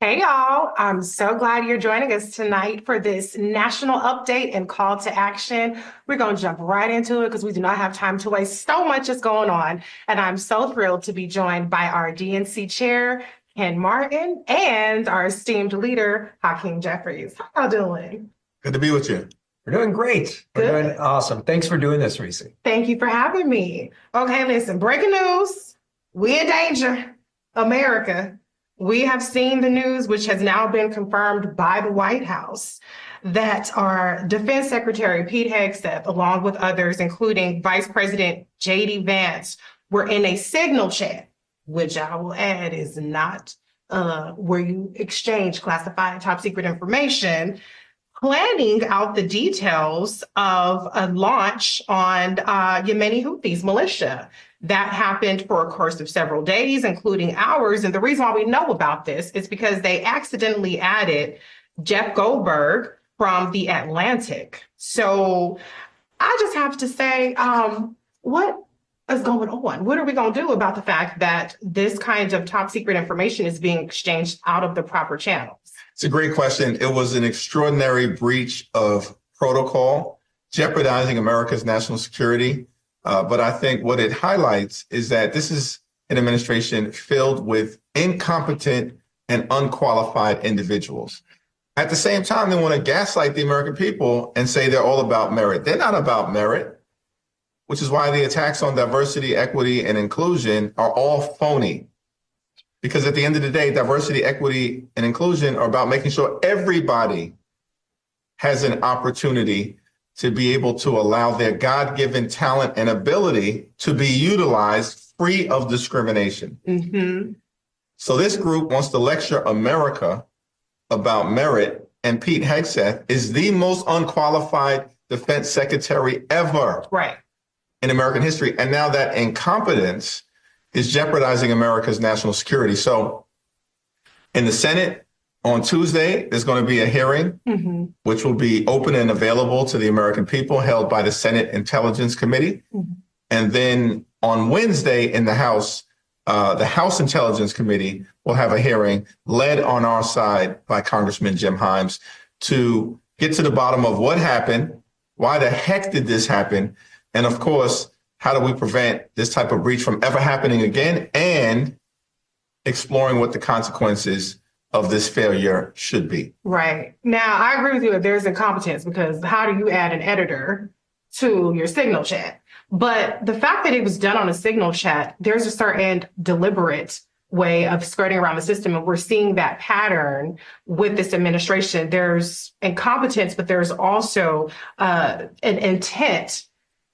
Hey y'all, I'm so glad you're joining us tonight for this national update and call to action. We're going to jump right into it because we do not have time to waste. So much is going on. And I'm so thrilled to be joined by our DNC chair, Ken Martin, and our esteemed leader, Hakeem Jeffries. How y'all doing? Good to be with you. We're doing great. We're doing awesome. Thanks for doing this, Reecie. Thank you for having me. Okay, listen, breaking news. We in danger. America. We have seen the news, which has now been confirmed by the White House, that our Defense Secretary Pete Hegseth, along with others, including Vice President J.D. Vance, were in a signal chat, which I will add is not where you exchange classified top secret information, planning out the details of a launch on Yemeni Houthis militia. That happened for a course of several days, including hours. And the reason why we know about this is because they accidentally added Jeff Goldberg from The Atlantic. So I just have to say, what is going on? What are we going to do about the fact that this kind of top secret information is being exchanged out of the proper channels? It's a great question. It was an extraordinary breach of protocol, jeopardizing America's national security. But I think what it highlights is that this is an administration filled with incompetent and unqualified individuals. At the same time, they want to gaslight the American people and say they're all about merit. They're not about merit, which is why the attacks on diversity, equity, and inclusion are all phony. Because at the end of the day, diversity, equity, and inclusion are about making sure everybody has an opportunity to be able to allow their God-given talent and ability to be utilized free of discrimination. Mm-hmm. So this group wants to lecture America about merit, and Pete Hegseth is the most unqualified defense secretary ever in American history. And now that incompetence is jeopardizing America's national security. So in the Senate on Tuesday, there's going to be a hearing, which will be open and available to the American people, held by the Senate Intelligence Committee. And then on Wednesday in the House Intelligence Committee will have a hearing led on our side by Congressman Jim Himes to get to the bottom of what happened, why the heck did this happen, and of course, how do we prevent this type of breach from ever happening again, and exploring what the consequences of this failure should be. Right. Now, I agree with you that there's incompetence, because how do you add an editor to your signal chat? But the fact that it was done on a signal chat, there's a certain deliberate way of skirting around the system. And we're seeing that pattern with this administration. There's incompetence, but there's also an intent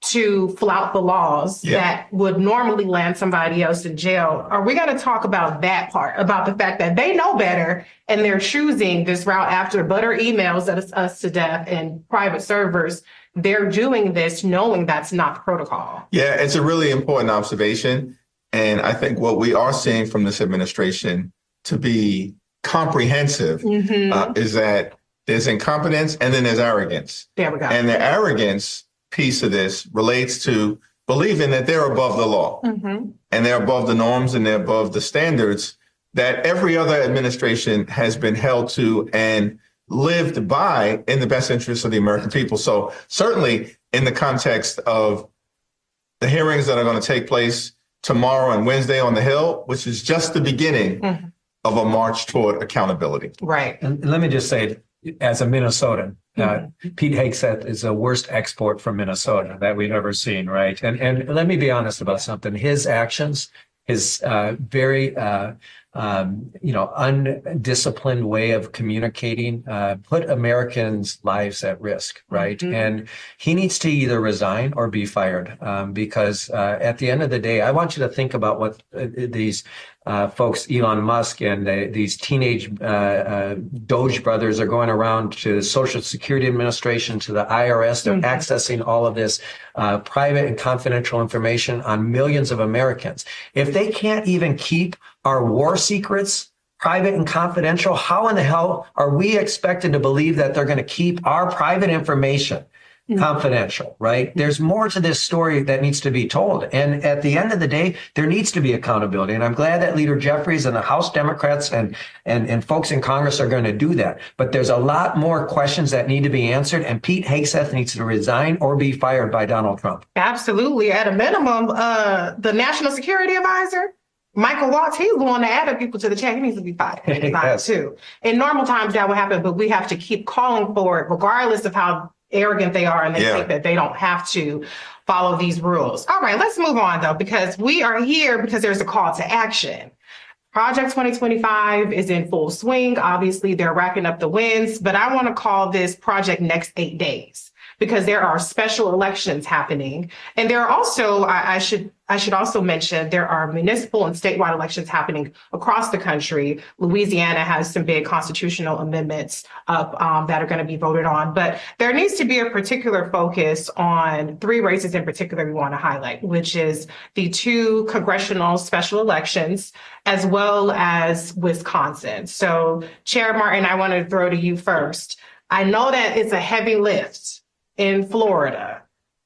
to flout the laws that would normally land somebody else in jail. Are we going to talk about that part, about the fact that they know better and they're choosing this route after butter emails us to death and private servers? They're doing this knowing that's not the protocol. Yeah, it's a really important observation. And I think what we are seeing from this administration to be comprehensive is that there's incompetence and then there's arrogance. There we go. And the arrogance piece of this relates to believing that they're above the law and they're above the norms and they're above the standards that every other administration has been held to and lived by in the best interest of the American people. So certainly in the context of the hearings that are going to take place tomorrow and Wednesday on the Hill, which is just the beginning of a march toward accountability. Right. And let me just say, as a Minnesotan, Pete Hegseth is the worst export from Minnesota that we've ever seen, right? And let me be honest about something. His actions, his very undisciplined way of communicating put Americans' lives at risk, right? And he needs to either resign or be fired, because at the end of the day, I want you to think about what these folks, Elon Musk and these teenage Doge brothers are going around to the Social Security Administration, to the IRS. They're accessing all of this private and confidential information on millions of Americans. If they can't even keep our war secrets private and confidential, how in the hell are we expected to believe that they're going to keep our private information confidential, right? There's more to this story that needs to be told. And at the end of the day, there needs to be accountability. And I'm glad that Leader Jeffries and the House Democrats and folks in Congress are going to do that. But there's a lot more questions that need to be answered. And Pete Hegseth needs to resign or be fired by Donald Trump. Absolutely. At a minimum, the National Security Advisor, Michael Waltz, he's the one that added people to the chat. He needs to be fired Yes. too. In normal times, that would happen, but we have to keep calling for it, regardless of how arrogant they are and they think that they don't have to follow these rules. All right, let's move on though, because we are here because there's a call to action. Project 2025 is in full swing. Obviously, they're racking up the wins, but I want to call this Project Next 8 Days because there are special elections happening. And there are also, I should also mention, there are municipal and statewide elections happening across the country. Louisiana has some big constitutional amendments up that are going to be voted on. But there needs to be a particular focus on 3 races in particular we want to highlight, which is the 2 congressional special elections, as well as Wisconsin. So, Chair Martin, I want to throw to you first. I know that it's a heavy lift in Florida.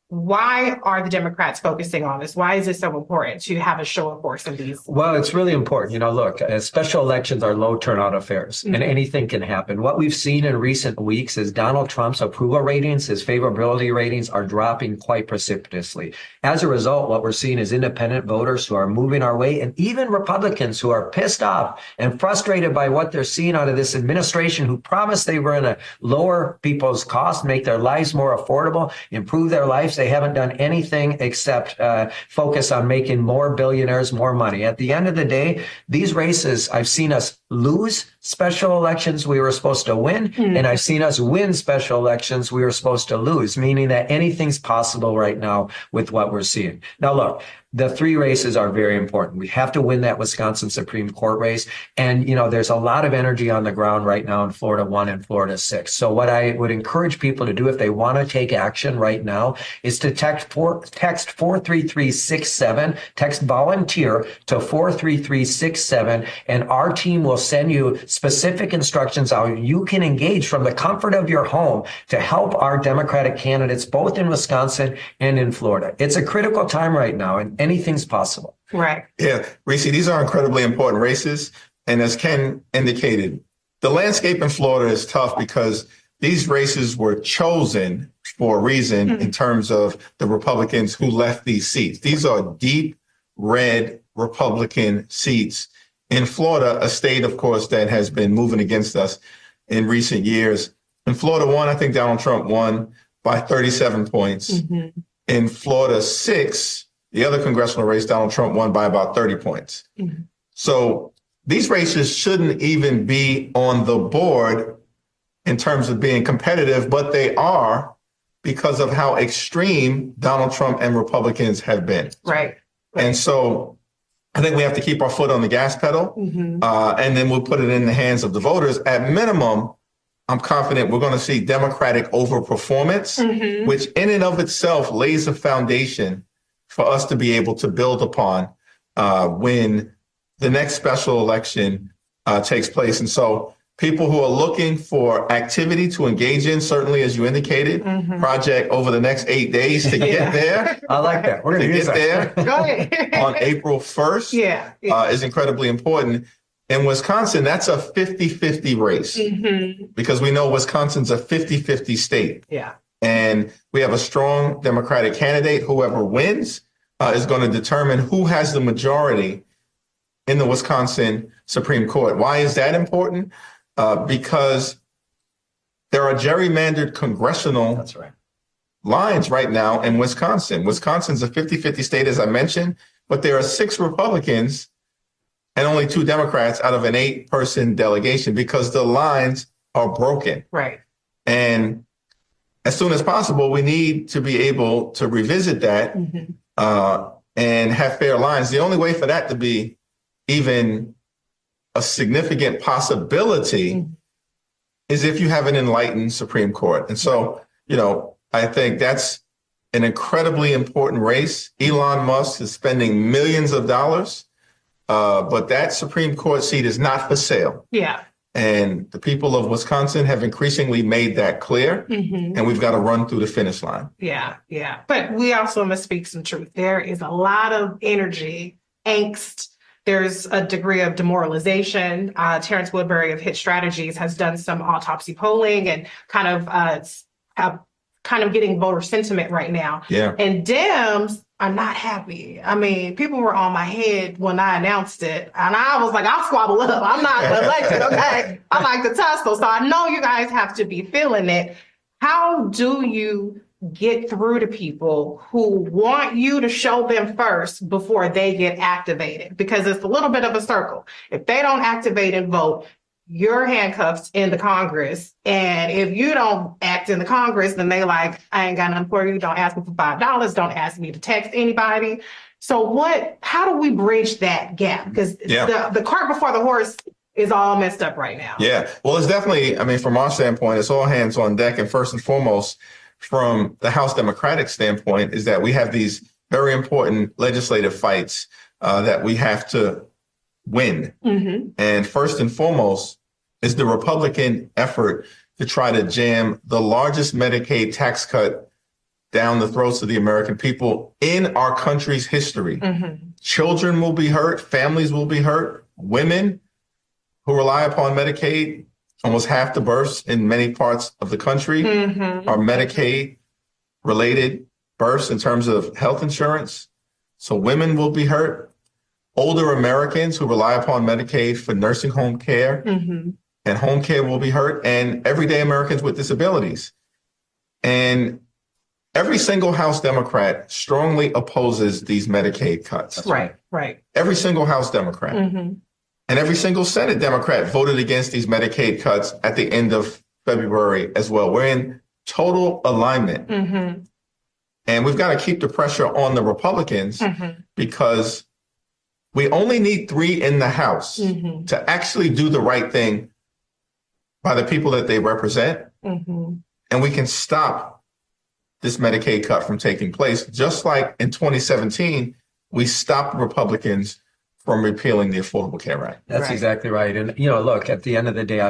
Why are the Democrats focusing on this? Why is it so important to have a show of force in these? Well, it's really important. Look, special elections are low turnout affairs and anything can happen. What we've seen in recent weeks is Donald Trump's approval ratings, his favorability ratings are dropping quite precipitously. As a result, what we're seeing is independent voters who are moving our way and even Republicans who are pissed off and frustrated by what they're seeing out of this administration who promised they were going to lower people's costs, make their lives more affordable, improve their lives. They haven't done anything except focus on making more billionaires more money. At the end of the day, these races, I've seen us lose special elections we were supposed to win, and I've seen us win special elections we were supposed to lose, meaning that anything's possible right now with what we're seeing. Now, look, the 3 races are very important. We have to win that Wisconsin Supreme Court race. And, there's a lot of energy on the ground right now in Florida 1 and Florida 6. So what I would encourage people to do if they want to take action right now is to text 43367, text volunteer to 43367, and our team will send you specific instructions on how you can engage from the comfort of your home to help our Democratic candidates, both in Wisconsin and in Florida. It's a critical time right now, and anything's possible. Right. Yeah, Reecie, these are incredibly important races. And as Ken indicated, the landscape in Florida is tough because these races were chosen for a reason in terms of the Republicans who left these seats. These are deep red Republican seats in Florida, a state, of course, that has been moving against us in recent years. In Florida 1, I think Donald Trump won by 37 points. In Florida 6, the other congressional race, Donald Trump won by about 30 points. So these races shouldn't even be on the board in terms of being competitive, but they are because of how extreme Donald Trump and Republicans have been. Right. And so I think we have to keep our foot on the gas pedal, and then we'll put it in the hands of the voters. At minimum, I'm confident we're going to see Democratic overperformance, which in and of itself lays a foundation for us to be able to build upon when the next special election takes place. And so people who are looking for activity to engage in, certainly, as you indicated, project over the next 8 days to get there. I like that. We're going to get there Go ahead. on April 1st is incredibly important. In Wisconsin, that's a 50-50 race because we know Wisconsin's a 50-50 state. Yeah. And we have a strong Democratic candidate. Whoever wins is going to determine who has the majority in the Wisconsin Supreme Court. Why is that important? Because there are gerrymandered congressional lines right now in Wisconsin. Wisconsin's a 50-50 state, as I mentioned, but there are 6 Republicans and only 2 Democrats out of an 8-person delegation because the lines are broken. Right. And as soon as possible, we need to be able to revisit that and have fair lines. The only way for that to be even a significant possibility is if you have an enlightened Supreme Court. And so, I think that's an incredibly important race. Elon Musk is spending millions of dollars, but that Supreme Court seat is not for sale. Yeah. And the people of Wisconsin have increasingly made that clear. And we've got to run through the finish line. Yeah. But we also must speak some truth. There is a lot of energy, angst. There's a degree of demoralization. Terrence Woodbury of Hit Strategies has done some autopsy polling and kind of getting voter sentiment right now. Yeah. And Dems are not happy. I mean, people were on my head when I announced it. And I was like, I'll squabble up. I'm not elected, okay? I like to tussle. So I know you guys have to be feeling it. How do you get through to people who want you to show them first before they get activated? Because it's a little bit of a circle. If they don't activate and vote, you're handcuffed in the Congress. And if you don't act in the Congress, then they like, I ain't got nothing for you. Don't ask me for $5. Don't ask me to text anybody. So how do we bridge that gap? Because the cart before the horse is all messed up right now. Yeah. Well, it's definitely, I mean, from our standpoint, it's all hands on deck. And first and foremost, from the House Democratic standpoint, is that we have these very important legislative fights that we have to win. And first and foremost is the Republican effort to try to jam the largest Medicaid tax cut down the throats of the American people in our country's history. Children will be hurt. Families will be hurt. Women who rely upon Medicaid, almost half the births in many parts of the country are Medicaid-related births in terms of health insurance. So women will be hurt. Older Americans who rely upon Medicaid for nursing home care and home care will be hurt, and everyday Americans with disabilities. And every single House Democrat strongly opposes these Medicaid cuts. Right. Every single House Democrat. And every single Senate Democrat voted against these Medicaid cuts at the end of February as well. We're in total alignment. And we've got to keep the pressure on the Republicans because we only need 3 in the House to actually do the right thing by the people that they represent. And we can stop this Medicaid cut from taking place, just like in 2017, we stopped Republicans from repealing the Affordable Care Act. That's exactly right. And, look, at the end of the day,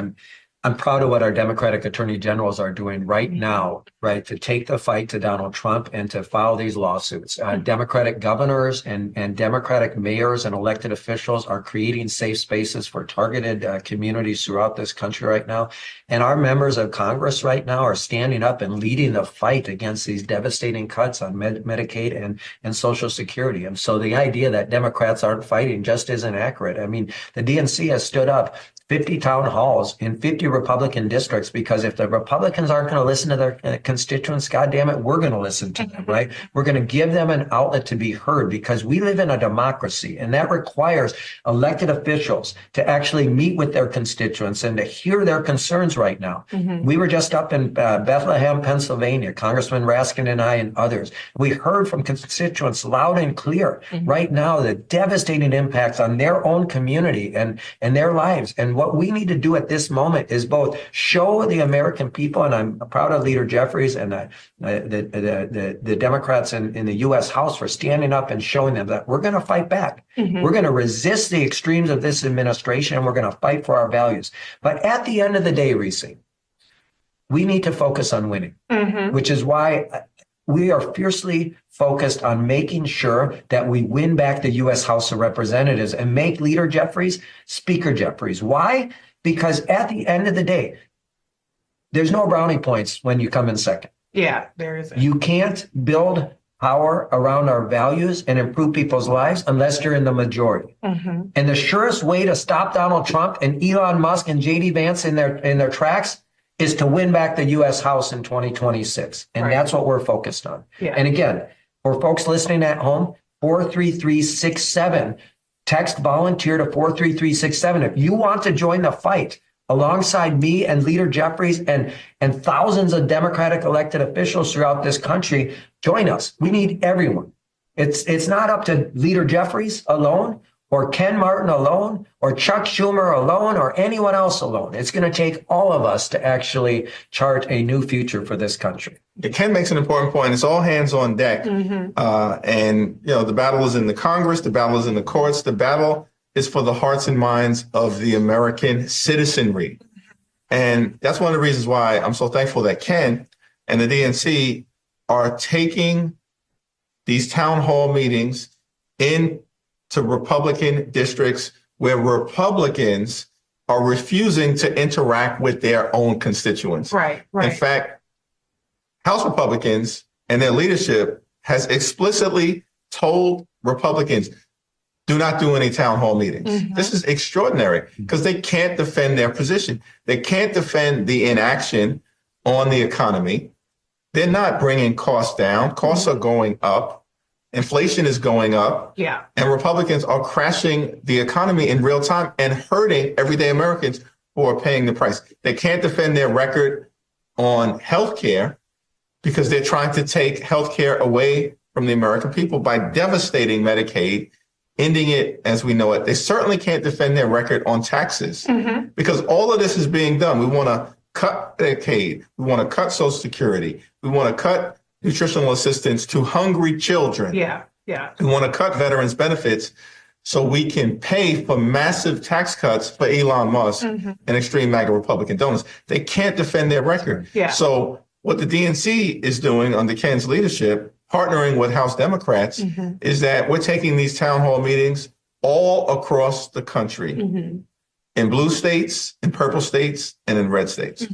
I'm proud of what our Democratic attorney generals are doing right now, right, to take the fight to Donald Trump and to file these lawsuits. Democratic governors and Democratic mayors and elected officials are creating safe spaces for targeted communities throughout this country right now. And our members of Congress right now are standing up and leading the fight against these devastating cuts on Medicaid and Social Security. And so the idea that Democrats aren't fighting just isn't accurate. I mean, the DNC has stood up 50 town halls in 50 Republican districts, because if the Republicans aren't going to listen to their constituents, goddamn it, we're going to listen to them, right? We're going to give them an outlet to be heard, because we live in a democracy, and that requires elected officials to actually meet with their constituents and to hear their concerns right now. We were just up in Bethlehem, Pennsylvania, Congressman Raskin and I and others. We heard from constituents loud and clear right now the devastating impacts on their own community and their lives. And what we need to do at this moment is both show the American people, and I'm proud of Leader Jeffries and the Democrats in the U.S. House for standing up and showing them that we're going to fight back. We're going to resist the extremes of this administration, and we're going to fight for our values. But at the end of the day, Reecie, we need to focus on winning, which is why we are fiercely focused on making sure that we win back the U.S. House of Representatives and make Leader Jeffries Speaker Jeffries. Why? Because at the end of the day, there's no brownie points when you come in second. Yeah, there isn't. You can't build power around our values and improve people's lives unless you're in the majority. And the surest way to stop Donald Trump and Elon Musk and J.D. Vance in their tracks is to win back the U.S. House in 2026. And that's what we're focused on. And again, for folks listening at home, 43367, text volunteer to 43367. If you want to join the fight alongside me and Leader Jeffries and thousands of Democratic elected officials throughout this country, join us. We need everyone. It's not up to Leader Jeffries alone, or Ken Martin alone, or Chuck Schumer alone, or anyone else alone. It's going to take all of us to actually chart a new future for this country. Ken makes an important point. It's all hands on deck. And, the battle is in the Congress. The battle is in the courts. The battle is for the hearts and minds of the American citizenry. And that's one of the reasons why I'm so thankful that Ken and the DNC are taking these town hall meetings into Republican districts where Republicans are refusing to interact with their own constituents. Right. In fact, House Republicans and their leadership has explicitly told Republicans, do not do any town hall meetings. This is extraordinary because they can't defend their position. They can't defend the inaction on the economy. They're not bringing costs down. Costs are going up. Inflation is going up. Yeah. And Republicans are crashing the economy in real time and hurting everyday Americans who are paying the price. They can't defend their record on health care because they're trying to take health care away from the American people by devastating Medicaid, ending it as we know it. They certainly can't defend their record on taxes because all of this is being done. We want to cut Medicaid. We want to cut Social Security. We want to cut nutritional assistance to hungry children. Yeah. We want to cut veterans benefits so we can pay for massive tax cuts for Elon Musk and extreme MAGA Republican donors. They can't defend their record. Yeah. So what the DNC is doing under Ken's leadership, partnering with House Democrats, is that we're taking these town hall meetings all across the country, in blue states, in purple states, and in red states.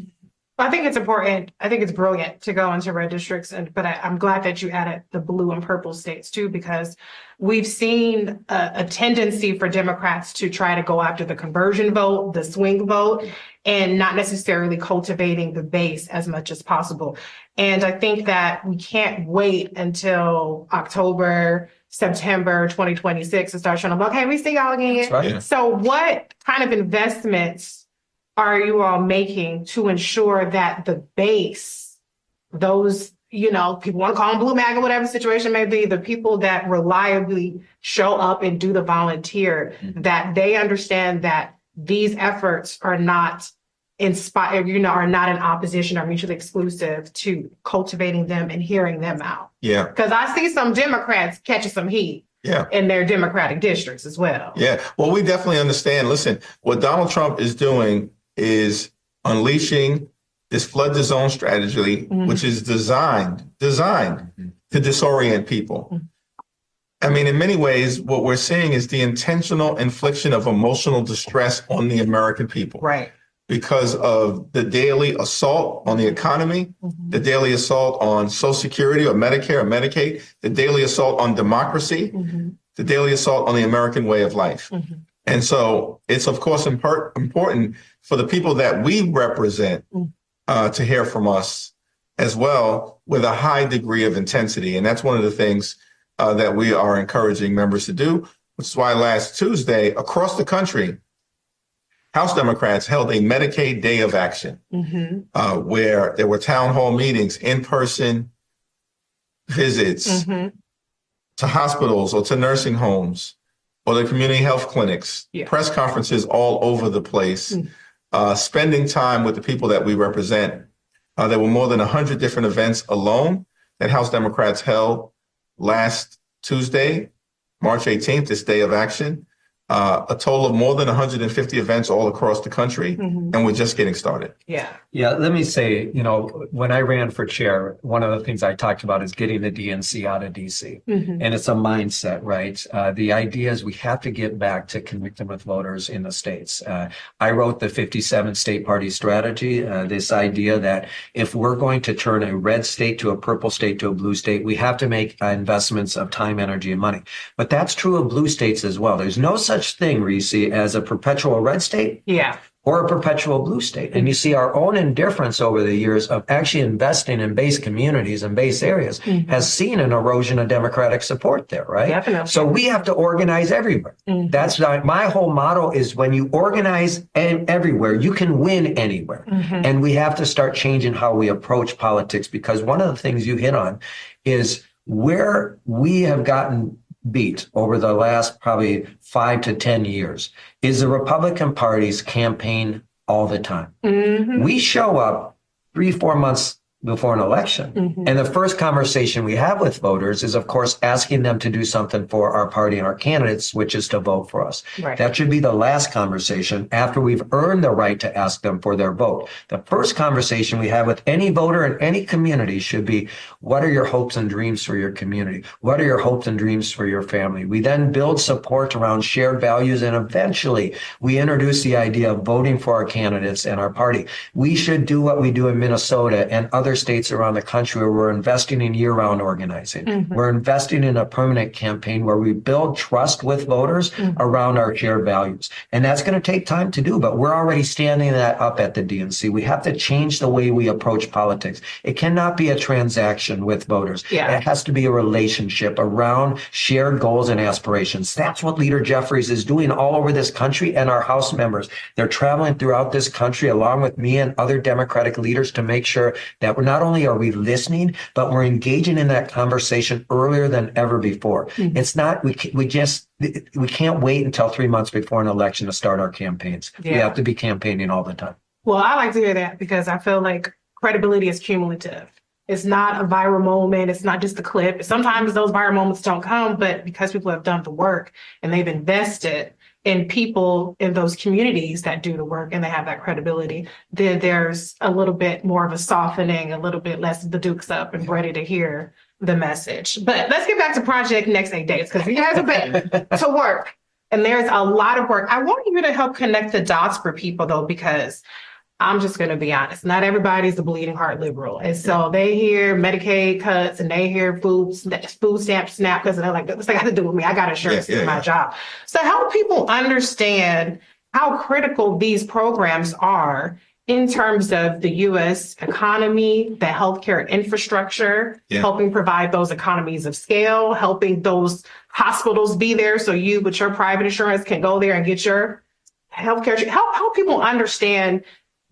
I think it's important. I think it's brilliant to go into red districts, but I'm glad that you added the blue and purple states too, because we've seen a tendency for Democrats to try to go after the conversion vote, the swing vote, and not necessarily cultivating the base as much as possible. And I think that we can't wait until October, September 2026 to start showing up, okay, we see y'all again. That's right. So what kind of investments are you all making to ensure that the base, those, people want to call them blue MAGA, whatever situation may be, the people that reliably show up and do the volunteer, that they understand that these efforts are not inspired, are not in opposition or mutually exclusive to cultivating them and hearing them out. Yeah. Because I see some Democrats catching some heat. Yeah. In their Democratic districts as well. Yeah. Well, we definitely understand. Listen, what Donald Trump is doing is unleashing this flood the zone strategy, which is designed to disorient people. I mean, in many ways, what we're seeing is the intentional infliction of emotional distress on the American people. Right. Because of the daily assault on the economy, the daily assault on Social Security or Medicare or Medicaid, the daily assault on democracy, the daily assault on the American way of life. And so it's, of course, important for the people that we represent to hear from us as well with a high degree of intensity. And that's one of the things that we are encouraging members to do, which is why last Tuesday across the country, House Democrats held a Medicaid Day of Action where there were town hall meetings, in-person visits to hospitals or to nursing homes or the community health clinics, press conferences all over the place, spending time with the people that we represent. There were more than 100 different events alone that House Democrats held last Tuesday, March 18th, this Day of Action. A total of more than 150 events all across the country, and we're just getting started. Yeah. Let me say, when I ran for chair, one of the things I talked about is getting the DNC out of DC. And it's a mindset, right? The idea is we have to get back to connecting with voters in the states. I wrote the 57 state party strategy, this idea that if we're going to turn a red state to a purple state to a blue state, we have to make investments of time, energy, and money. But that's true of blue states as well. There's no such thing, Reecie, as a perpetual red state or a perpetual blue state. And you see our own indifference over the years of actually investing in base communities and base areas has seen an erosion of Democratic support there, right? Definitely. So we have to organize everywhere. That's my whole motto is when you organize everywhere, you can win anywhere. And we have to start changing how we approach politics, because one of the things you hit on is where we have gotten beat over the last probably 5 to 10 years is the Republican Party's campaign all the time. We show up 3-4 months before an election. And the first conversation we have with voters is, of course, asking them to do something for our party and our candidates, which is to vote for us. Right. That should be the last conversation after we've earned the right to ask them for their vote. The first conversation we have with any voter in any community should be, what are your hopes and dreams for your community? What are your hopes and dreams for your family? We then build support around shared values, and eventually we introduce the idea of voting for our candidates and our party. We should do what we do in Minnesota and other states around the country, where we're investing in year-round organizing. We're investing in a permanent campaign where we build trust with voters around our shared values. And that's going to take time to do, but we're already standing that up at the DNC. We have to change the way we approach politics. It cannot be a transaction with voters. It has to be a relationship around shared goals and aspirations. That's what Leader Jeffries is doing all over this country, and our House members. They're traveling throughout this country along with me and other Democratic leaders to make sure that we're not only are we listening, but we're engaging in that conversation earlier than ever before. It's not, we can't wait until 3 months before an election to start our campaigns. We have to be campaigning all the time. Well, I like to hear that, because I feel like credibility is cumulative. It's not a viral moment. It's not just a clip. Sometimes those viral moments don't come, but because people have done the work and they've invested in people in those communities that do the work and they have that credibility, then there's a little bit more of a softening, a little bit less of the dukes up and ready to hear the message. But let's get back to Project Next 8 Days, because he has a bit to work. And there's a lot of work. I want you to help connect the dots for people, though, because I'm just going to be honest, not everybody's a bleeding heart liberal. And so they hear Medicaid cuts and they hear food stamp SNAP, because they're like, what's that got to do with me? I got insurance in my job. So help people understand how critical these programs are in terms of the U.S. economy, the healthcare infrastructure, helping provide those economies of scale, helping those hospitals be there so you, with your private insurance, can go there and get your healthcare. Help people understand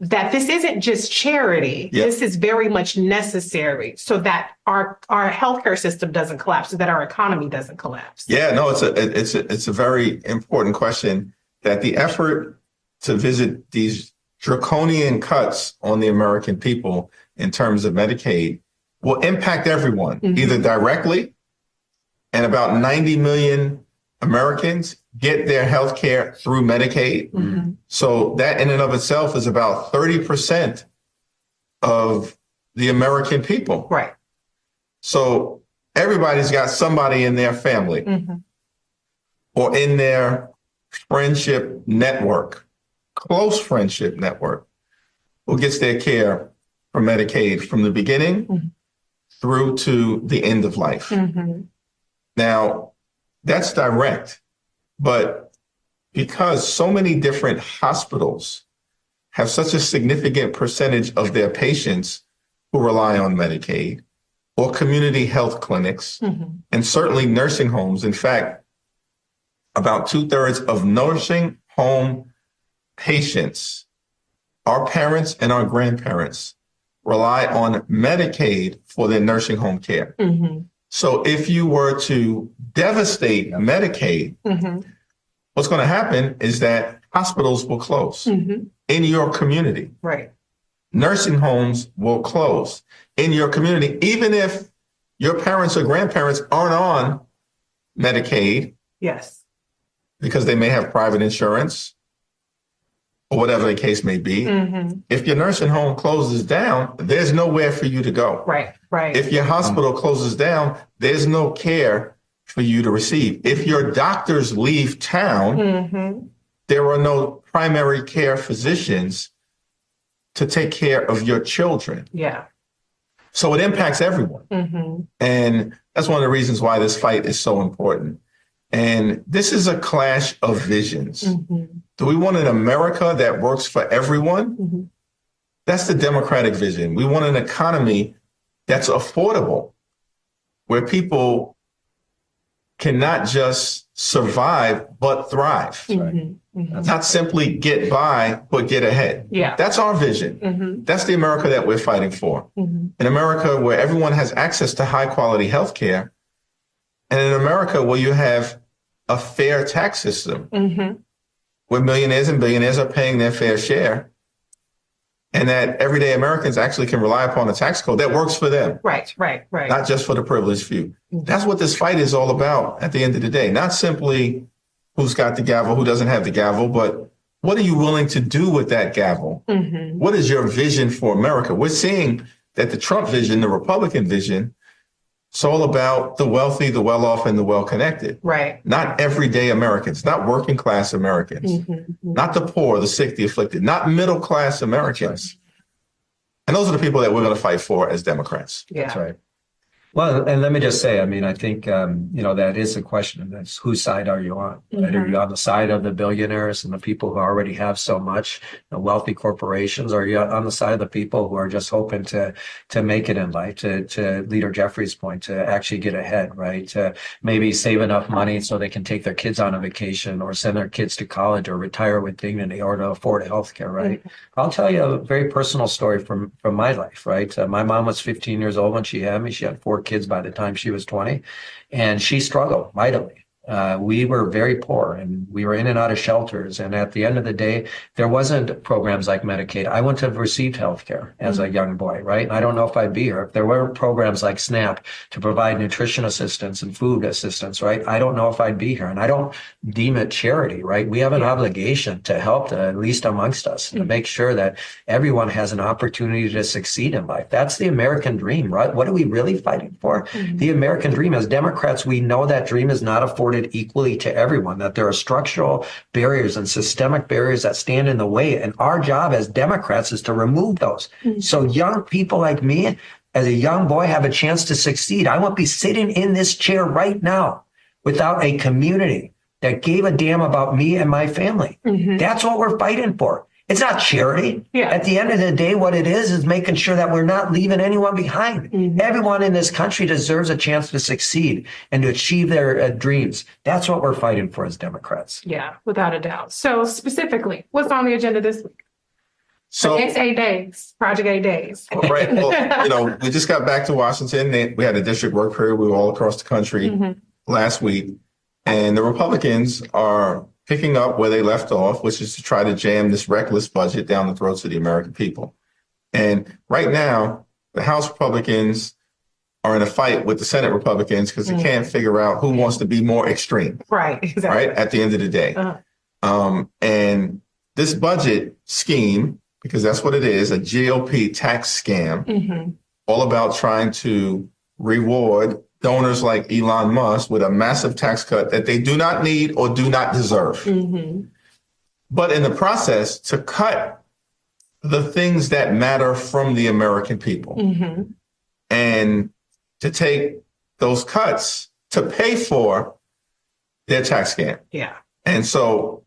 that this isn't just charity. This is very much necessary so that our healthcare system doesn't collapse, so that our economy doesn't collapse. Yeah, no, it's a very important question, that the effort to visit these draconian cuts on the American people in terms of Medicaid will impact everyone, either directly, and about 90 million Americans get their health care through Medicaid. So that in and of itself is about 30% of the American people. Right. So everybody's got somebody in their family or in their friendship network, close friendship network, who gets their care from Medicaid from the beginning through to the end of life. Now, that's direct, but because so many different hospitals have such a significant percentage of their patients who rely on Medicaid, or community health clinics, and certainly nursing homes. In fact, about 2/3 of nursing home patients, our parents and our grandparents, rely on Medicaid for their nursing home care. So if you were to devastate Medicaid, what's going to happen is that hospitals will close in your community. Right. Nursing homes will close in your community, even if your parents or grandparents aren't on Medicaid. Yes. Because they may have private insurance or whatever the case may be. If your nursing home closes down, there's nowhere for you to go. Right, right. If your hospital closes down, there's no care for you to receive. If your doctors leave town, there are no primary care physicians to take care of your children. Yeah. So it impacts everyone. And that's one of the reasons why this fight is so important. And this is a clash of visions. Do we want an America that works for everyone? That's the Democratic vision. We want an economy that's affordable, where people can not just survive, but thrive. Not simply get by, but get ahead. Yeah. That's our vision. That's the America that we're fighting for. An America where everyone has access to high quality health care, and in America where you have a fair tax system, where millionaires and billionaires are paying their fair share, and that everyday Americans actually can rely upon a tax code that works for them. Right. Not just for the privileged few. That's what this fight is all about at the end of the day. Not simply who's got the gavel, who doesn't have the gavel, but what are you willing to do with that gavel? What is your vision for America? We're seeing that the Trump vision, the Republican vision, it's all about the wealthy, the well-off, and the well-connected. Right. Not everyday Americans, not working class Americans, not the poor, the sick, the afflicted, not middle class Americans. And those are the people that we're going to fight for as Democrats. Yeah. That's right. Well, and let me just say, I mean, I think, that is a question. That's whose side are you on? Right? Are you on the side of the billionaires and the people who already have so much, the wealthy corporations? Or are you on the side of the people who are just hoping to make it in life, to Leader Jeffries' point, to actually get ahead, right? To maybe save enough money so they can take their kids on a vacation or send their kids to college or retire with dignity or to afford healthcare, right? I'll tell you a very personal story from my life, right? My mom was 15 years old when she had me. She had 4 kids by the time she was 20, and she struggled mightily. We were very poor and we were in and out of shelters. And at the end of the day, there wasn't programs like Medicaid. I wouldn't have received health care as a young boy, right? And I don't know if I'd be here. If there weren't programs like SNAP to provide nutrition assistance and food assistance, right? I don't know if I'd be here. And I don't deem it charity, right? We have an obligation to help at least amongst us, to make sure that everyone has an opportunity to succeed in life. That's the American dream, right? What are we really fighting for? The American dream. As Democrats, we know that dream is not afforded equally to everyone, that there are structural barriers and systemic barriers that stand in the way. And our job as Democrats is to remove those. So young people like me, as a young boy, have a chance to succeed. I won't be sitting in this chair right now without a community that gave a damn about me and my family. That's what we're fighting for. It's not charity. At the end of the day, what it is making sure that we're not leaving anyone behind. Everyone in this country deserves a chance to succeed and to achieve their dreams. That's what we're fighting for as Democrats. Yeah, without a doubt. So specifically, what's on the agenda this week? So the next 8 days, Project 8 days. Right. Well, we just got back to Washington. We had a district work period. We were all across the country last week. And the Republicans are picking up where they left off, which is to try to jam this reckless budget down the throats of the American people. And right now, the House Republicans are in a fight with the Senate Republicans because they can't figure out who wants to be more extreme. Right, exactly. Right, at the end of the day. And this budget scheme, because that's what it is, a GOP tax scam, all about trying to reward donors like Elon Musk with a massive tax cut that they do not need or do not deserve. But in the process, to cut the things that matter from the American people and to take those cuts to pay for their tax scam. Yeah. And so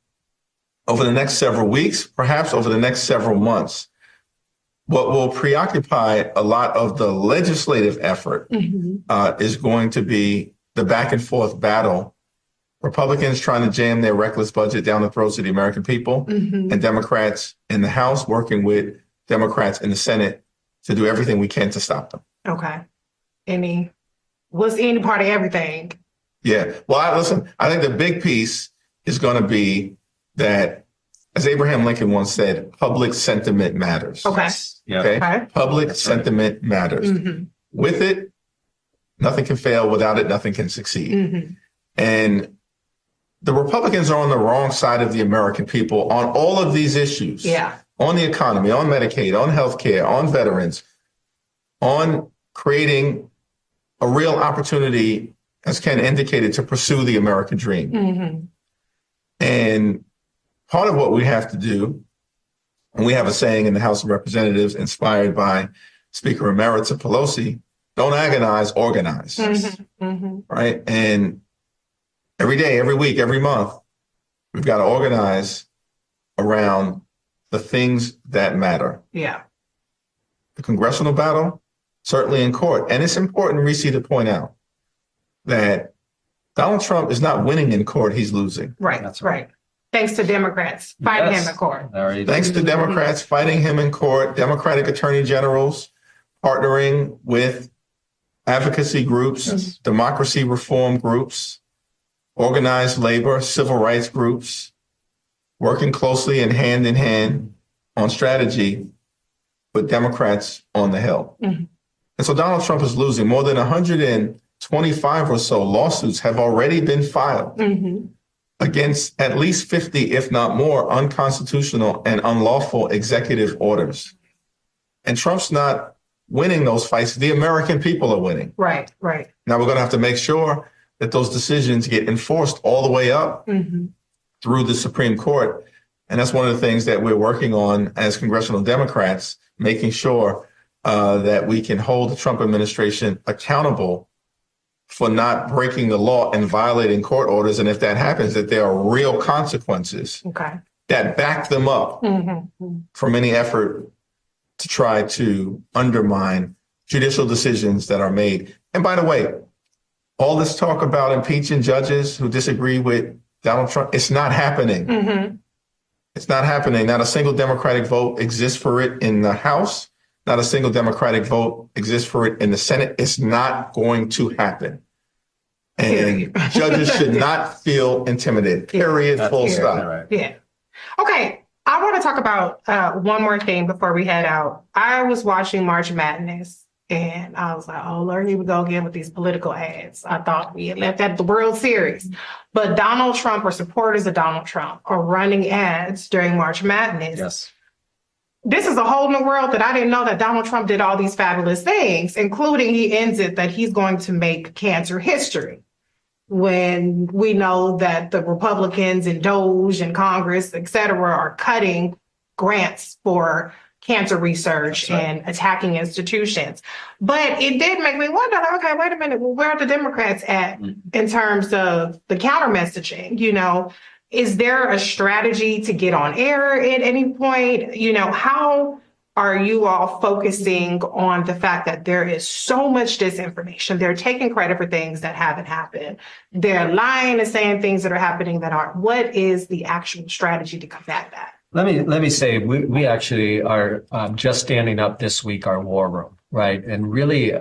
over the next several weeks, perhaps over the next several months, what will preoccupy a lot of the legislative effort is going to be the back and forth battle. Republicans trying to jam their reckless budget down the throats of the American people, and Democrats in the House working with Democrats in the Senate to do everything we can to stop them. Okay. What's any part of everything? Yeah. Well, listen, I think the big piece is going to be that, as Abraham Lincoln once said, public sentiment matters. Okay. Yeah. Okay. Public sentiment matters. With it, nothing can fail. Without it, nothing can succeed. And the Republicans are on the wrong side of the American people on all of these issues. Yeah. On the economy, on Medicaid, on healthcare, on veterans, on creating a real opportunity, as Ken indicated, to pursue the American dream. And part of what we have to do, and we have a saying in the House of Representatives inspired by Speaker Emeritus Pelosi, don't agonize, organize. Right? And every day, every week, every month, we've got to organize around the things that matter. Yeah. The congressional battle, certainly in court. And it's important, Reecie, to point out that Donald Trump is not winning in court, he's losing. Right. That's right. Thanks to Democrats fighting him in court. Thanks to Democrats fighting him in court, Democratic attorney generals partnering with advocacy groups, democracy reform groups, organized labor, civil rights groups, working closely and hand in hand on strategy but Democrats on the Hill. And so Donald Trump is losing. More than 125 or so lawsuits have already been filed against at least 50, if not more, unconstitutional and unlawful executive orders. And Trump's not winning those fights. The American people are winning. Right, right. Now we're going to have to make sure that those decisions get enforced all the way up through the Supreme Court. And that's one of the things that we're working on as congressional Democrats, making sure that we can hold the Trump administration accountable for not breaking the law and violating court orders. And if that happens, that there are real consequences that back them up from any effort to try to undermine judicial decisions that are made. And by the way, all this talk about impeaching judges who disagree with Donald Trump, it's not happening. It's not happening. Not a single Democratic vote exists for it in the House. Not a single Democratic vote exists for it in the Senate. It's not going to happen. And judges should not feel intimidated. Period. Full stop. Right. Yeah. Okay. I want to talk about one more thing before we head out. I was watching March Madness and I was like, oh, Lord, here we go again with these political ads. I thought we had left at the World Series. But Donald Trump or supporters of Donald Trump are running ads during March Madness. Yes. This is a whole new world that I didn't know that Donald Trump did all these fabulous things, including he ends it that he's going to make cancer history. When we know that the Republicans and DOJ and Congress, et cetera, are cutting grants for cancer research and attacking institutions. But it did make me wonder, okay, wait a minute, well, where are the Democrats at in terms of the counter messaging? You know, is there a strategy to get on air at any point? You know, how are you all focusing on the fact that there is so much disinformation? They're taking credit for things that haven't happened. They're lying and saying things that are happening that aren't. What is the actual strategy to combat that? Let me say, we actually are just standing up this week our war room, right? And really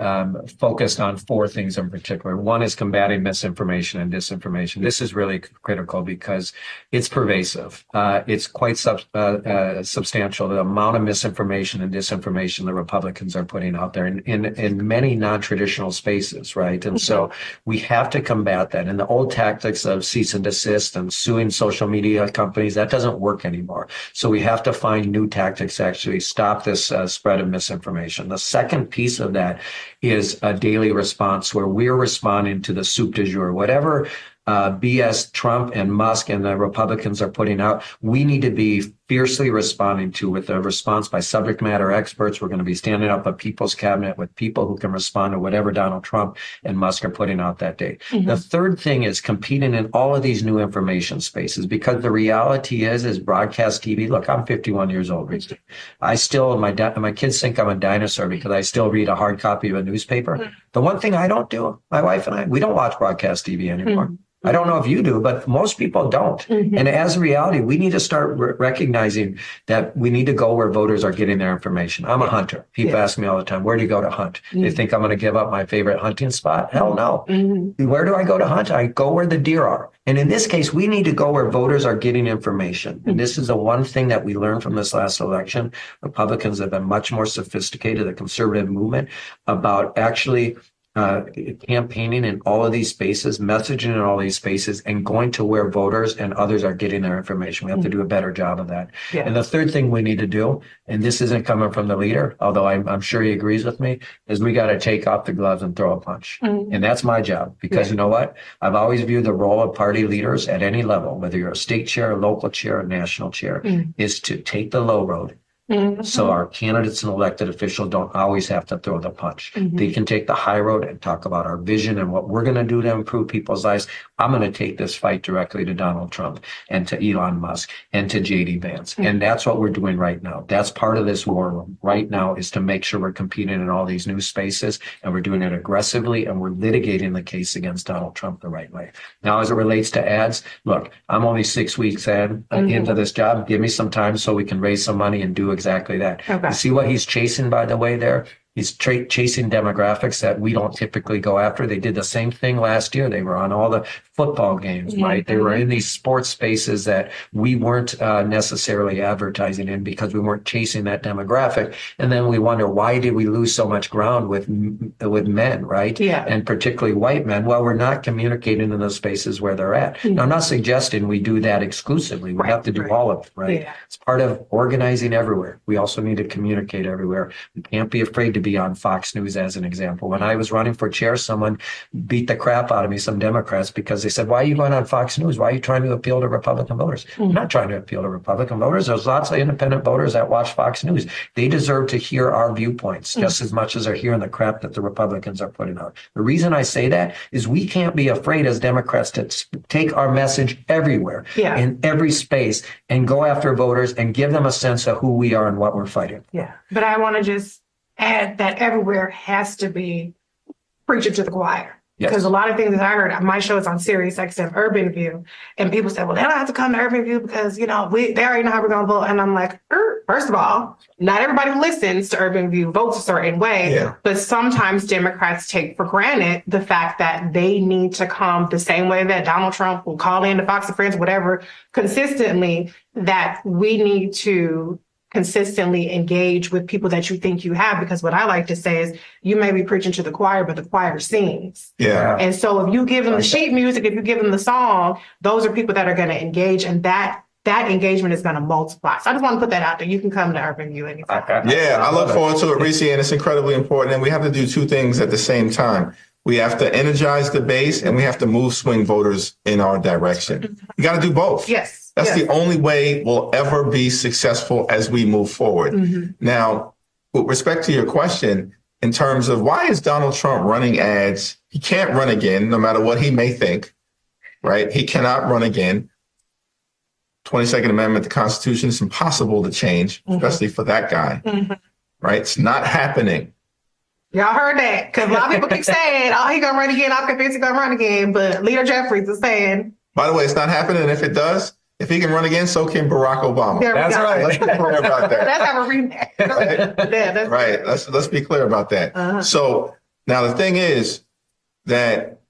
focused on four things in particular. One is combating misinformation and disinformation. This is really critical because it's pervasive. It's quite substantial, the amount of misinformation and disinformation the Republicans are putting out there in many non-traditional spaces, right? And so we have to combat that. And the old tactics of cease and desist and suing social media companies, that doesn't work anymore. So we have to find new tactics to actually stop this spread of misinformation. The second piece of that is a daily response where we're responding to the soup du jour. Whatever BS Trump and Musk and the Republicans are putting out, we need to be fiercely responding to with a response by subject matter experts. We're going to be standing up a people's cabinet with people who can respond to whatever Donald Trump and Musk are putting out that day. The third thing is competing in all of these new information spaces, because the reality is broadcast TV. Look, I'm 51 years old. I still, my kids think I'm a dinosaur because I still read a hard copy of a newspaper. The one thing I don't do, my wife and I, we don't watch broadcast TV anymore. I don't know if you do, but most people don't. And as a reality, we need to start recognizing that we need to go where voters are getting their information. I'm a hunter. People ask me all the time, where do you go to hunt? They think I'm going to give up my favorite hunting spot? Hell no. Where do I go to hunt? I go where the deer are. And in this case, we need to go where voters are getting information. And this is the one thing that we learned from this last election. Republicans have been much more sophisticated, the conservative movement, about actually campaigning in all of these spaces, messaging in all these spaces, and going to where voters and others are getting their information. We have to do a better job of that. And the third thing we need to do, and this isn't coming from the leader, although I'm sure he agrees with me, is we got to take off the gloves and throw a punch. And that's my job, because you know what? I've always viewed the role of party leaders at any level, whether you're a state chair, a local chair, a national chair, is to take the low road. So our candidates and elected officials don't always have to throw the punch. They can take the high road and talk about our vision and what we're going to do to improve people's lives. I'm going to take this fight directly to Donald Trump and to Elon Musk and to JD Vance. And that's what we're doing right now. That's part of this war room right now, is to make sure we're competing in all these new spaces, and we're doing it aggressively, and we're litigating the case against Donald Trump the right way. Now, as it relates to ads, look, I'm only 6 weeks into this job. Give me some time so we can raise some money and do exactly that. You see what he's chasing, by the way, there? He's chasing demographics that we don't typically go after. They did the same thing last year. They were on all the football games, right? They were in these sports spaces that we weren't necessarily advertising in because we weren't chasing that demographic. And then we wonder, why did we lose so much ground with men, right? Yeah. And particularly white men. Well, we're not communicating in those spaces where they're at. Now, I'm not suggesting we do that exclusively. We have to do all of it, right? Yeah. It's part of organizing everywhere. We also need to communicate everywhere. We can't be afraid to be on Fox News, as an example. When I was running for chair, someone beat the crap out of me, some Democrats, because they said, why are you going on Fox News? Why are you trying to appeal to Republican voters? I'm not trying to appeal to Republican voters. There's lots of independent voters that watch Fox News. They deserve to hear our viewpoints just as much as they're hearing the crap that the Republicans are putting out. The reason I say that is we can't be afraid as Democrats to take our message everywhere, in every space, and go after voters and give them a sense of who we are and what we're fighting. Yeah. But I want to just add that everywhere has to be preaching to the choir. Because a lot of things that I heard, my show is on SiriusXM Urban View, and people say, well, they don't have to come to Urban View because, they already know how we're going to vote. And I'm like, first of all, not everybody who listens to Urban View votes a certain way, but sometimes Democrats take for granted the fact that they need to come the same way that Donald Trump will call in to Fox and Friends, whatever, consistently, that we need to consistently engage with people that you think you have, because what I like to say is you may be preaching to the choir, but the choir sings. Yeah. And so if you give them the sheet music, if you give them the song, those are people that are going to engage, and that engagement is going to multiply. So I just want to put that out there. You can come to Urban View anytime. Yeah, I look forward to it, Reecie, and it's incredibly important. And we have to do two things at the same time. We have to energize the base, and we have to move swing voters in our direction. You got to do both. Yes. That's the only way we'll ever be successful as we move forward. Now, with respect to your question, in terms of why is Donald Trump running ads? He can't run again, no matter what he may think, right? He cannot run again. 22nd Amendment, the Constitution, is impossible to change, especially for that guy, right? It's not happening. Y'all heard that? Because a lot of people keep saying, oh, he's going to run again. I'm convinced he's going to run again. But Leader Jeffries is saying. By the way, it's not happening. And if it does, if he can run again, so can Barack Obama. That's right. Let's be clear about that. Let's have a rematch. Right. Let's be clear about that. So now the thing is that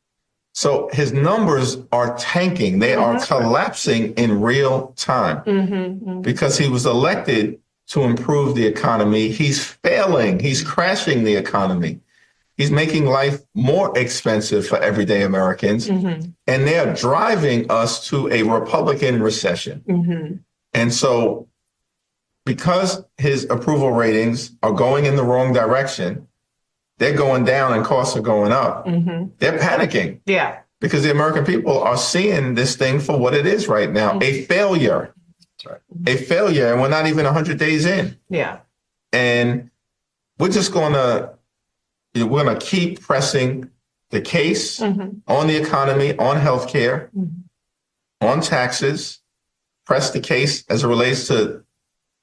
his numbers are tanking. They are collapsing in real time because he was elected to improve the economy. He's failing. He's crashing the economy. He's making life more expensive for everyday Americans, and they're driving us to a Republican recession. And so because his approval ratings are going in the wrong direction, they're going down and costs are going up. They're panicking. Yeah. Because the American people are seeing this thing for what it is right now, a failure. That's right. A failure, and we're not even 100 days in. Yeah. And we're just going to we're going to keep pressing the case on the economy, on healthcare, on taxes, press the case as it relates to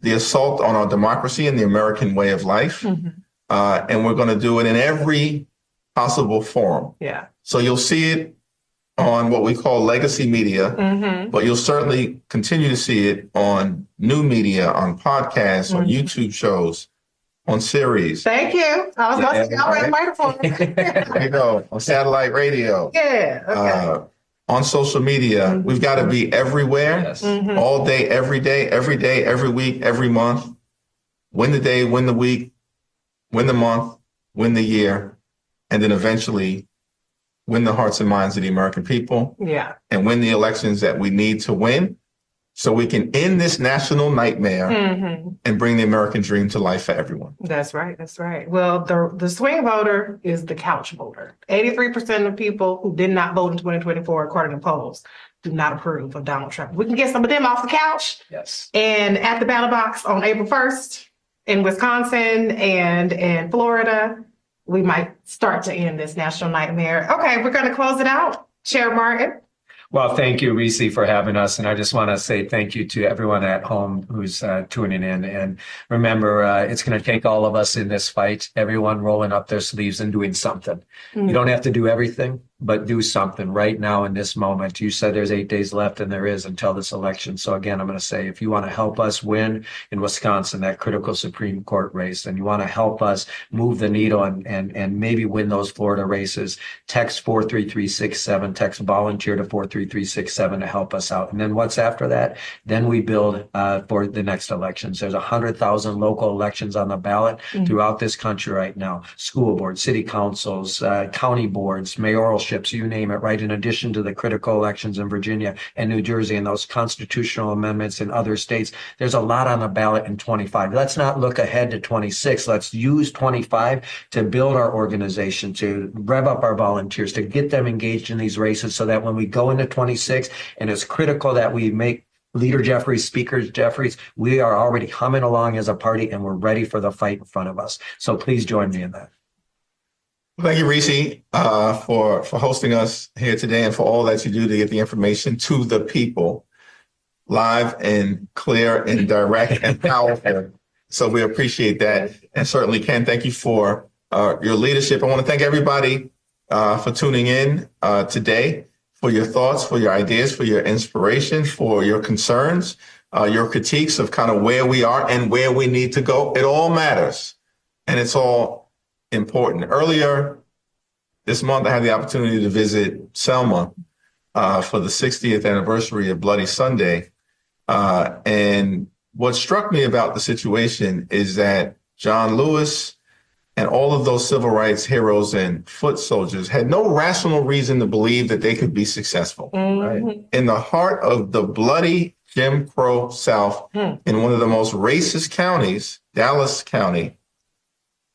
the assault on our democracy and the American way of life. And we're going to do it in every possible forum. Yeah. So you'll see it on what we call legacy media, but you'll certainly continue to see it on new media, on podcasts, on YouTube shows, on Sirius. Thank you. I was going to say, I'll the microphone. There you go. On satellite radio. Yeah. Okay. On social media. We've got to be everywhere, all day, every week, every month. Win the day, win the week, win the month, win the year, and then eventually win the hearts and minds of the American people. Yeah. And win the elections that we need to win, so we can end this national nightmare and bring the American dream to life for everyone. That's right. That's right. Well, the swing voter is the couch voter. 83% of people who did not vote in 2024, according to polls, do not approve of Donald Trump. We can get some of them off the couch. Yes. And at the ballot box on April 1st in Wisconsin and in Florida, we might start to end this national nightmare. Okay, we're going to close it out. Chair Martin. Well, thank you, Reecie, for having us. And I just want to say thank you to everyone at home who's tuning in. And remember, it's going to take all of us in this fight, everyone rolling up their sleeves and doing something. You don't have to do everything, but do something right now in this moment. You said there's 8 days left, and there is until this election. So again, I'm going to say, if you want to help us win in Wisconsin, that critical Supreme Court race, and you want to help us move the needle and maybe win those Florida races, text 43367, text volunteer to 43367 to help us out. And then what's after that? Then we build for the next elections. There's 100,000 local elections on the ballot throughout this country right now. School boards, city councils, county boards, mayoralships, you name it, right? In addition to the critical elections in Virginia and New Jersey and those constitutional amendments in other states, there's a lot on the ballot in 25. Let's not look ahead to 26. Let's use 25 to build our organization, to rev up our volunteers, to get them engaged in these races so that when we go into 26, and it's critical that we make Leader Jeffries, Speaker Jeffries, we are already humming along as a party, and we're ready for the fight in front of us. So please join me in that. Thank you, Reecie, for hosting us here today and for all that you do to get the information to the people, live and clear and direct and powerful. So we appreciate that. And certainly, Ken, thank you for your leadership. I want to thank everybody for tuning in today, for your thoughts, for your ideas, for your inspiration, for your concerns, your critiques of kind of where we are and where we need to go. It all matters, and it's all important. Earlier this month, I had the opportunity to visit Selma for the 60th anniversary of Bloody Sunday. And what struck me about the situation is that John Lewis and all of those civil rights heroes and foot soldiers had no rational reason to believe that they could be successful. Right? In the heart of the bloody Jim Crow South, in one of the most racist counties, Dallas County,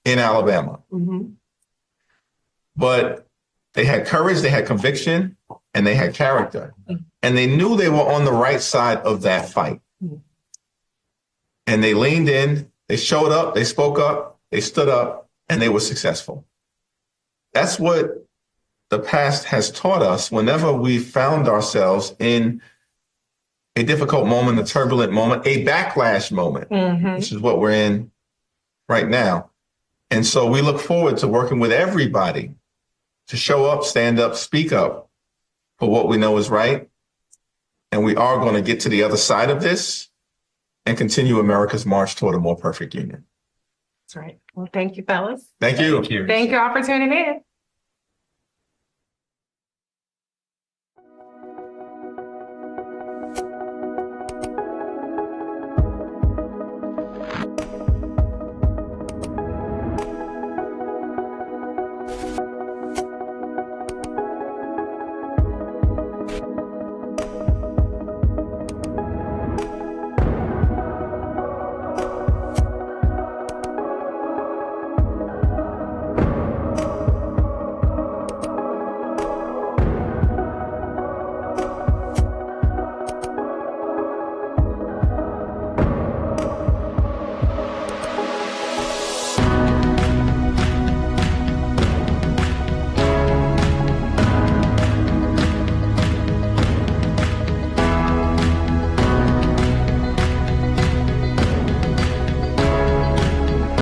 in Alabama. But they had courage, they had conviction, and they had character. And they knew they were on the right side of that fight. And they leaned in, they showed up, they spoke up, they stood up, and they were successful. That's what the past has taught us whenever we found ourselves in a difficult moment, a turbulent moment, a backlash moment, which is what we're in right now. And so we look forward to working with everybody to show up, stand up, speak up for what we know is right. And we are going to get to the other side of this and continue America's march toward a more perfect union. That's right. Well, thank you, fellas. Thank you. Thank you all for tuning in.